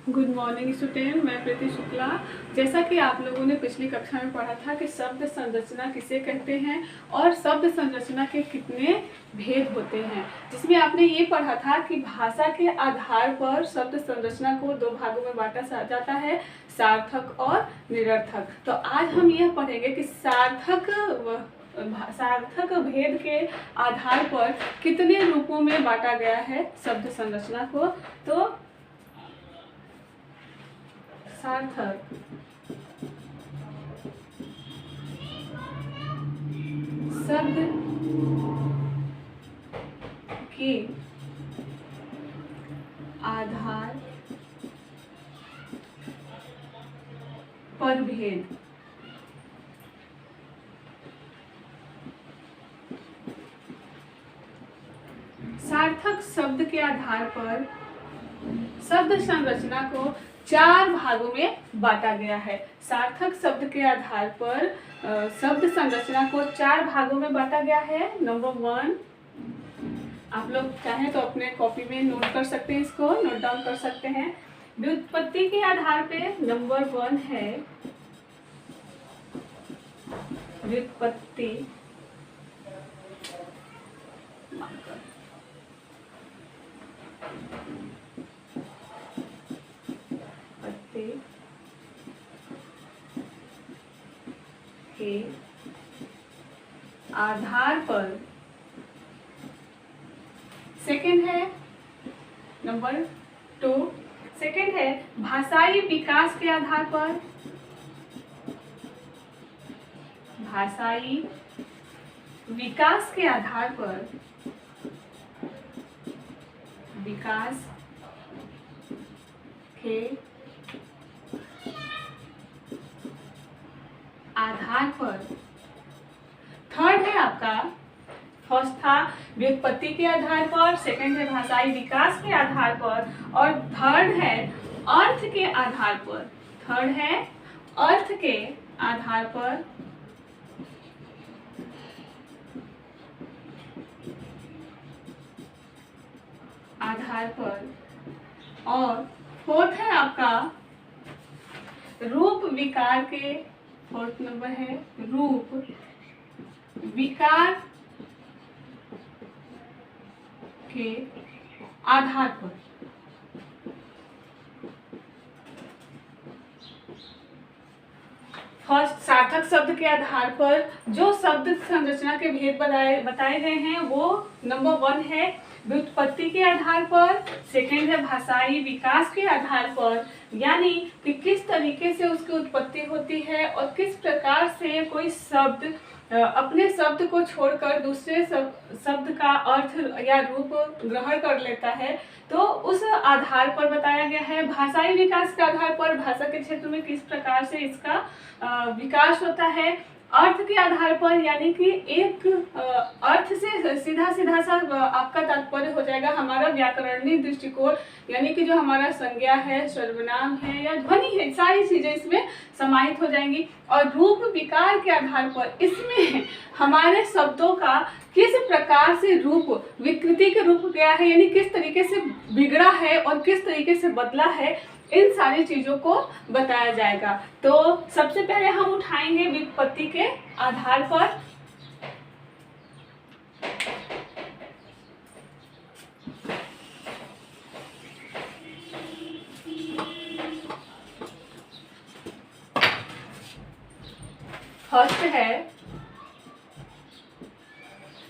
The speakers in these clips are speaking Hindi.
गुड मॉर्निंग स्टूडेंट, मैं प्रीति शुक्ला। जैसा कि आप लोगों ने पिछली कक्षा में पढ़ा था कि शब्द संरचना किसे कहते हैं और शब्द संरचना के कितने भेद होते हैं, जिसमें आपने ये पढ़ा था कि भाषा के आधार पर शब्द संरचना को दो भागों में बांटा जाता है, सार्थक और निरर्थक। तो आज हम यह पढ़ेंगे कि सार्थक भेद के आधार पर कितने रूपों में बांटा गया है शब्द संरचना को। तो सार्थक शब्द के आधार पर भेद। सार्थक शब्द के आधार पर शब्द संरचना को चार भागों में बांटा गया है। सार्थक शब्द के आधार पर शब्द संरचना को चार भागों में बांटा गया है। नंबर 1, आप लोग चाहें तो अपने कॉपी में नोट कर सकते हैं, इसको नोट डाउन कर सकते हैं। व्युत्पत्ति के आधार पे नंबर 1 है व्युत्पत्ति के आधार पर। सेकंड है नंबर 2, सेकंड है भाषाई विकास के आधार पर। भाषाई विकास के आधार पर, विकास के आधार पर। थर्ड है आपका, फर्स्ट था व्युत्पत्ति के आधार पर, सेकंड है भाषाई विकास के आधार पर और थर्ड है अर्थ के आधार पर। थर्ड है अर्थ के आधार पर। और फोर्थ है आपका रूप विकार के, फोर्थ नंबर है रूप विकार के आधार पर। फर्स्ट, सार्थक शब्द के आधार पर जो शब्द संरचना के भेद बताए गए हैं वो नंबर 1 है व्युत्पत्ति के आधार पर, सेकंड है भाषाई विकास के आधार पर, यानी कि किस तरीके से उसकी उत्पत्ति होती है और किस प्रकार से कोई शब्द अपने शब्द को छोड़कर दूसरे शब्द का अर्थ या रूप ग्रहण कर लेता है, तो उस आधार पर बताया गया है। भाषाई विकास के आधार पर भाषा के क्षेत्र में किस प्रकार से इसका विकास होता है। अर्थ के आधार पर, यानी कि एक अर्थ से सीधा सा आपका तात्पर्य हो जाएगा हमारा व्याकरणिक दृष्टिकोण, यानी कि जो हमारा संज्ञा है, सर्वनाम है या ध्वनि है, सारी चीजें इसमें समाहित हो जाएंगी। और रूप विकार के आधार पर इसमें हमारे शब्दों का किस प्रकार से रूप विकृति के रूप गया है, यानी किस तरीके से बिगड़ा है और किस तरीके से बदला है, इन सारी चीजों को बताया जाएगा। तो सबसे पहले हम उठाएंगे व्युत्पत्ति के आधार पर। फर्स्ट है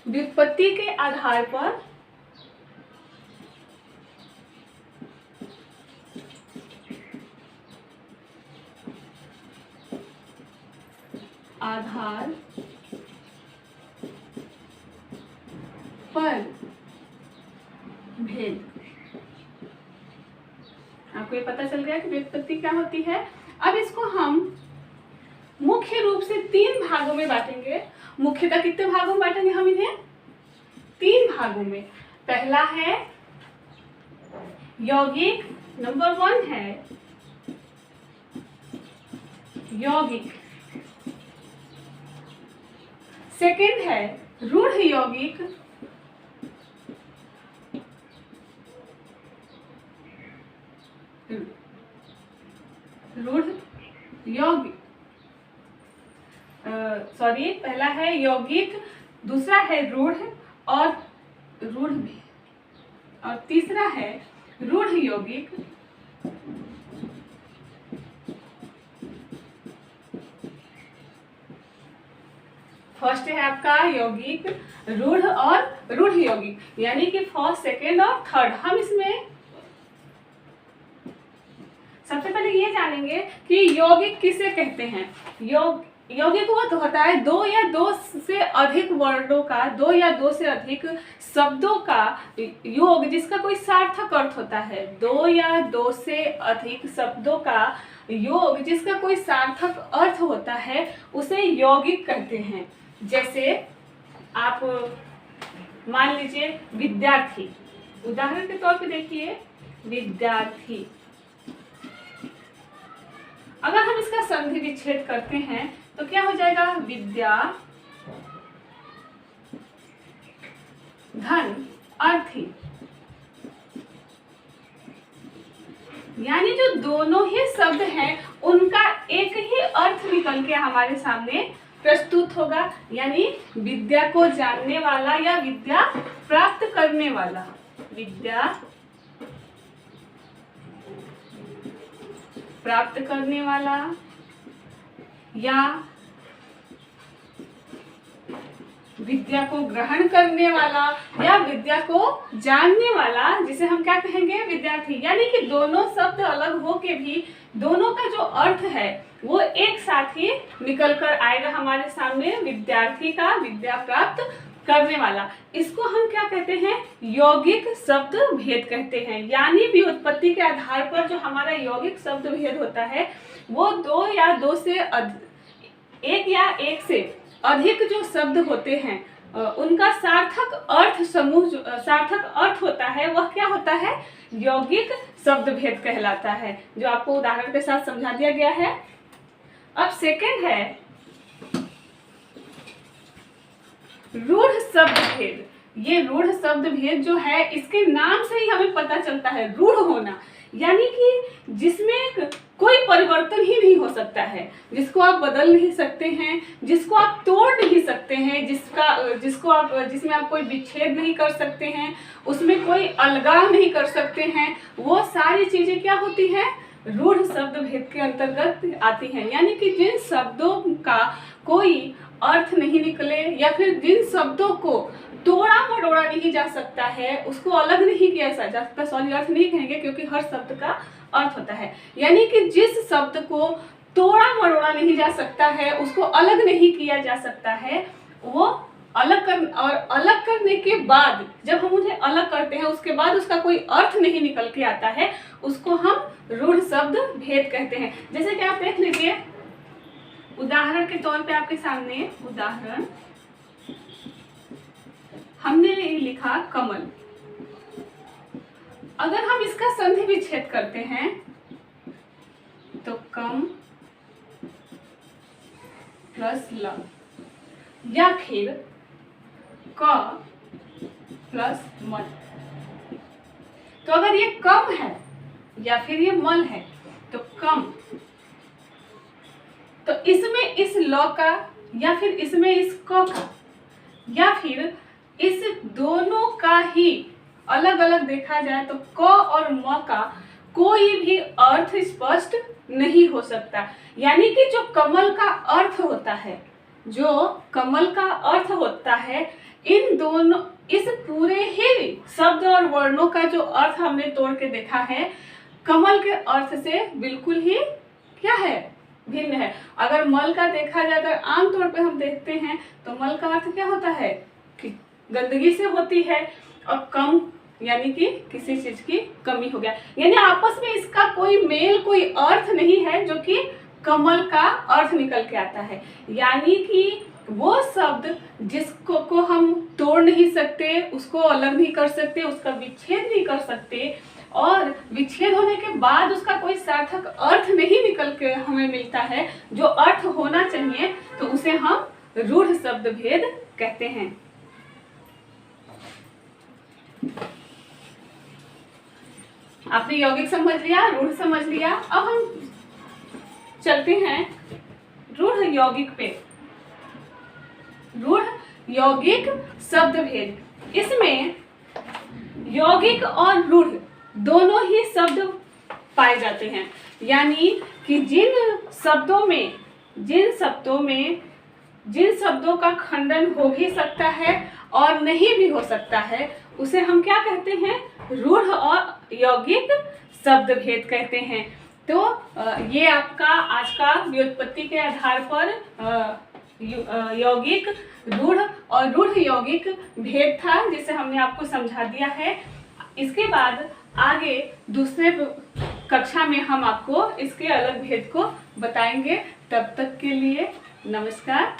व्युत्पत्ति के आधार पर भेद। आपको ये पता चल गया कि व्युत्पत्ति क्या होती है। अब इसको हम मुख्य रूप से 3 भागों में बांटेंगे। मुख्यतः कितने भागों में बांटेंगे हम इन्हें? 3 भागों में। पहला है यौगिक, नंबर 1 है यौगिक। सेकंड है रूढ़ यौगिक, रूढ़ यौगिक, सॉरी, पहला है यौगिक, दूसरा है रूढ़ और रूढ़ भी, और तीसरा है रूढ़ यौगिक, फर्स्ट है आपका यौगिक, रूढ़ और रूढ़ यौगिक, यानी कि फर्स्ट, सेकेंड और थर्ड। हम इसमें सबसे पहले ये जानेंगे कि यौगिक किसे कहते हैं। यौगिक वो तो होता है दो या दो से अधिक वर्णों का, दो या दो से अधिक शब्दों का योग जिसका कोई सार्थक अर्थ होता है। दो या दो से अधिक शब्दों का योग जिसका कोई सार्थक अर्थ होता है उसे यौगिक कहते हैं। जैसे आप मान लीजिए विद्यार्थी, उदाहरण के तौर पे देखिए विद्यार्थी, अगर हम इसका संधि विच्छेद करते हैं तो क्या हो जाएगा, विद्या धन अर्थी, यानी जो दोनों ही शब्द हैं उनका एक ही अर्थ निकल के हमारे सामने प्रस्तुत होगा, यानी विद्या को जानने वाला या विद्या प्राप्त करने वाला, विद्या प्राप्त करने वाला या विद्या को ग्रहण करने वाला या विद्या को जानने वाला, जिसे हम क्या कहेंगे, विद्यार्थी। यानी कि दोनों शब्द अलग हो के भी दोनों का जो अर्थ है वो एक साथ ही निकल कर आएगा हमारे सामने, विद्यार्थी का विद्या प्राप्त करने वाला। इसको हम क्या कहते हैं, यौगिक शब्द भेद कहते हैं। यानी व्युत्पत्ति के आधार पर जो हमारा यौगिक शब्द भेद होता है वो दो या दो से एक या एक से अधिक जो शब्द होते हैं उनका सार्थक अर्थ समूह, सार्थक अर्थ होता है, वह क्या होता है, यौगिक शब्द भेद कहलाता है, जो आपको उदाहरण के साथ समझा दिया गया है। अब सेकंड है रूढ़ शब्द भेद। ये रूढ़ शब्द भेद जो है इसके नाम से ही हमें पता चलता है रूढ़ होना, यानी कि जिसमें कोई परिवर्तन ही नहीं हो सकता है, जिसको आप बदल नहीं सकते हैं, जिसको आप तोड़ नहीं सकते हैं, जिसमें आप कोई विच्छेद नहीं कर सकते हैं, उसमें कोई अलगाव नहीं कर सकते हैं, वो सारी चीजें क्या होती हैं, रूढ़ शब्द भेद के अंतर्गत आती हैं। यानी कि जिन शब्दों का कोई अर्थ नहीं निकले या फिर जिन शब्दों को तोड़ा मरोड़ा नहीं जा सकता है, उसको अलग नहीं किया जा सकता, सॉरी अर्थ नहीं कहेंगे क्योंकि हर शब्द का अर्थ होता है, यानी कि जिस शब्द को तोड़ा मरोड़ा नहीं जा सकता है, उसको अलग नहीं किया जा सकता है, वो अलग करने के बाद जब हम उन्हें अलग करते हैं उसके बाद उसका कोई अर्थ नहीं निकल के आता है, उसको हम रूढ़ शब्द भेद कहते हैं। जैसे कि आप देख लीजिए, उदाहरण के तौर पे आपके सामने उदाहरण हमने लिखा कमल। अगर हम इसका संधि विच्छेद करते हैं तो कम प्लस ल, या फिर क प्लस मल। तो अगर ये कम है या फिर ये मल है तो कम, तो इसमें इस ल का या फिर इसमें इस क का या फिर इस दोनों का ही अलग अलग देखा जाए तो क और म का कोई भी अर्थ स्पष्ट नहीं हो सकता। यानी कि जो कमल का अर्थ होता है, जो कमल का अर्थ होता है, इन दोनों, इस पूरे ही शब्द और वर्णों का जो अर्थ हमने तोड़ के देखा है, कमल के अर्थ से बिल्कुल ही क्या है, भिन्न है। अगर मल का देखा जाए, अगर आमतौर पे हम देखते हैं तो मल का अर्थ क्या होता है कि गंदगी से होती है, और कम यानी कि किसी चीज की कमी हो गया, यानी आपस में इसका कोई मेल, कोई अर्थ नहीं है जो कि कमल का अर्थ निकल के आता है। यानी कि वो शब्द जिसको हम तोड़ नहीं सकते, उसको अलग नहीं कर सकते, उसका विच्छेद नहीं कर सकते, और विच्छेद होने के बाद उसका कोई सार्थक अर्थ नहीं निकल के हमें मिलता है, जो अर्थ होना चाहिए, तो उसे हम रूढ़ शब्द भेद कहते हैं। आपने यौगिक समझ लिया, रूढ़ समझ लिया। अब हम चलते हैं रूढ़ यौगिक पे। रूढ़ यौगिक शब्द भेद। इसमें यौगिक और रूढ़ दोनों ही शब्द पाए जाते हैं, यानी कि जिन शब्दों का खंडन हो भी सकता है और नहीं भी हो सकता है, उसे हम क्या कहते हैं? रूढ़ और यौगिक शब्द भेद कहते हैं। तो ये आपका आज का व्युत्पत्ति के आधार पर यौगिक, रूढ़ और रूढ़ यौगिक भेद था, जिसे हमने आपको समझा दिया है। इसके बाद आगे दूसरे कक्षा में हम आपको इसके अलग भेद को बताएंगे। तब तक के लिए नमस्कार।